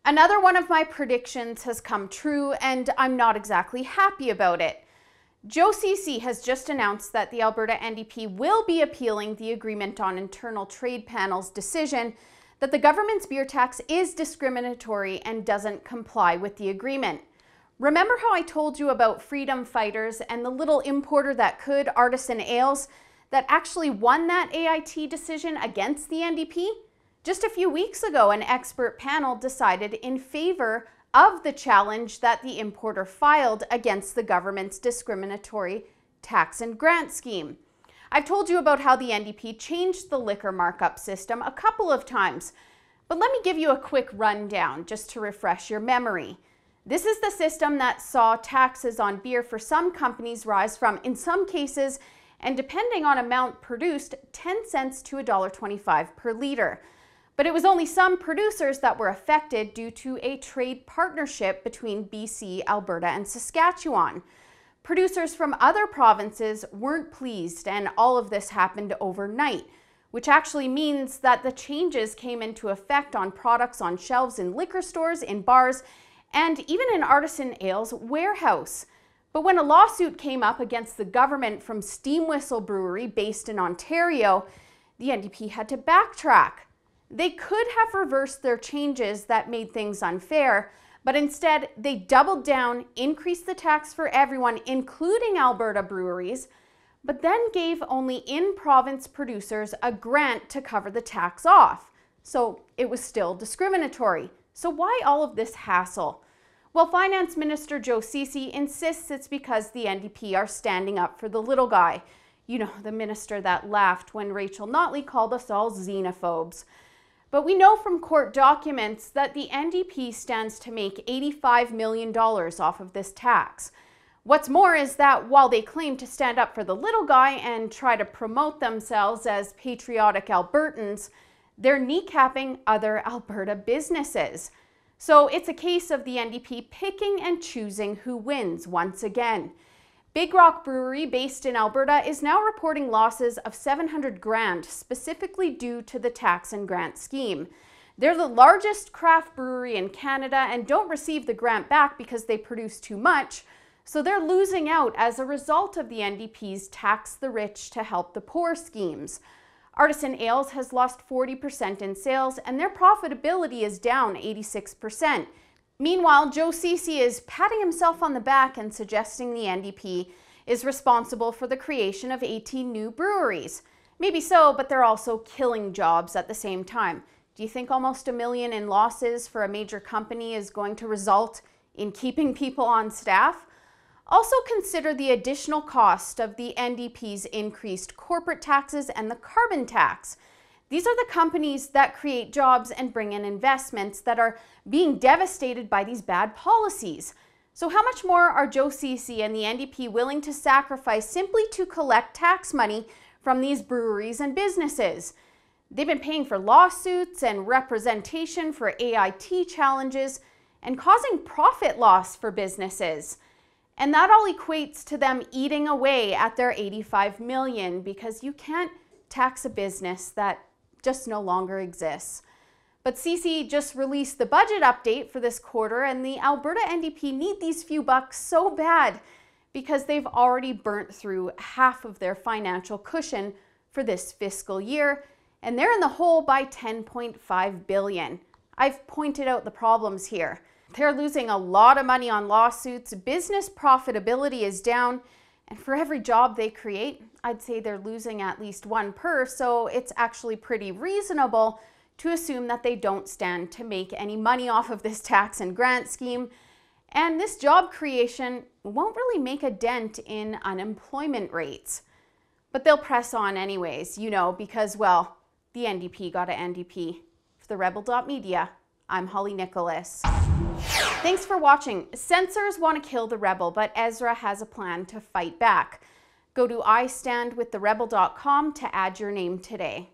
Another one of my predictions has come true, and I'm not exactly happy about it. Joe Ceci has just announced that the Alberta NDP will be appealing the Agreement on Internal Trade Panel's decision that the government's beer tax is discriminatory and doesn't comply with the agreement. Remember how I told you about freedom fighters and the little importer that could, Artisan Ales, that actually won that AIT decision against the NDP? Just a few weeks ago, an expert panel decided in favor of the challenge that the importer filed against the government's discriminatory tax and grant scheme. I've told you about how the NDP changed the liquor markup system a couple of times, but let me give you a quick rundown just to refresh your memory. This is the system that saw taxes on beer for some companies rise from, in some cases, and depending on amount produced, 10 cents to $1.25 per litre. But it was only some producers that were affected due to a trade partnership between BC, Alberta, and Saskatchewan. Producers from other provinces weren't pleased, and all of this happened overnight, which actually means that the changes came into effect on products on shelves in liquor stores, in bars, and even in Artisan Ales warehouse. But when a lawsuit came up against the government from Steam Whistle Brewery based in Ontario, the NDP had to backtrack. They could have reversed their changes that made things unfair, but instead they doubled down, increased the tax for everyone, including Alberta breweries, but then gave only in-province producers a grant to cover the tax off. So it was still discriminatory. So why all of this hassle? Well, Finance Minister Joe Ceci insists it's because the NDP are standing up for the little guy. You know, the minister that laughed when Rachel Notley called us all xenophobes. But we know from court documents that the NDP stands to make $85 million off of this tax. What's more is that while they claim to stand up for the little guy and try to promote themselves as patriotic Albertans, they're kneecapping other Alberta businesses. So it's a case of the NDP picking and choosing who wins once again. Big Rock Brewery, based in Alberta, is now reporting losses of $700,000, specifically due to the tax and grant scheme. They're the largest craft brewery in Canada and don't receive the grant back because they produce too much, so they're losing out as a result of the NDP's tax the rich to help the poor schemes. Artisan Ales has lost 40% in sales and their profitability is down 86%. Meanwhile, Joe Ceci is patting himself on the back and suggesting the NDP is responsible for the creation of 18 new breweries. Maybe so, but they're also killing jobs at the same time. Do you think almost $1 million in losses for a major company is going to result in keeping people on staff? Also consider the additional cost of the NDP's increased corporate taxes and the carbon tax. These are the companies that create jobs and bring in investments that are being devastated by these bad policies. So how much more are Joe Ceci and the NDP willing to sacrifice simply to collect tax money from these breweries and businesses? They've been paying for lawsuits and representation for AIT challenges and causing profit loss for businesses. And that all equates to them eating away at their $85 million because you can't tax a business that just no longer exists. But Ceci just released the budget update for this quarter, and the Alberta NDP need these few bucks so bad because they've already burnt through half of their financial cushion for this fiscal year, and they're in the hole by $10.5 billion. I've pointed out the problems here. They're losing a lot of money on lawsuits, business profitability is down, and for every job they create, I'd say they're losing at least one per, so it's actually pretty reasonable to assume that they don't stand to make any money off of this tax and grant scheme. And this job creation won't really make a dent in unemployment rates. But they'll press on anyways, you know, because, well, the NDP got an NDP. For the Rebel.media, I'm Holly Nicholas. Thanks for watching. Censors want to kill the Rebel, but Ezra has a plan to fight back. Go to istandwiththerebel.com to add your name today.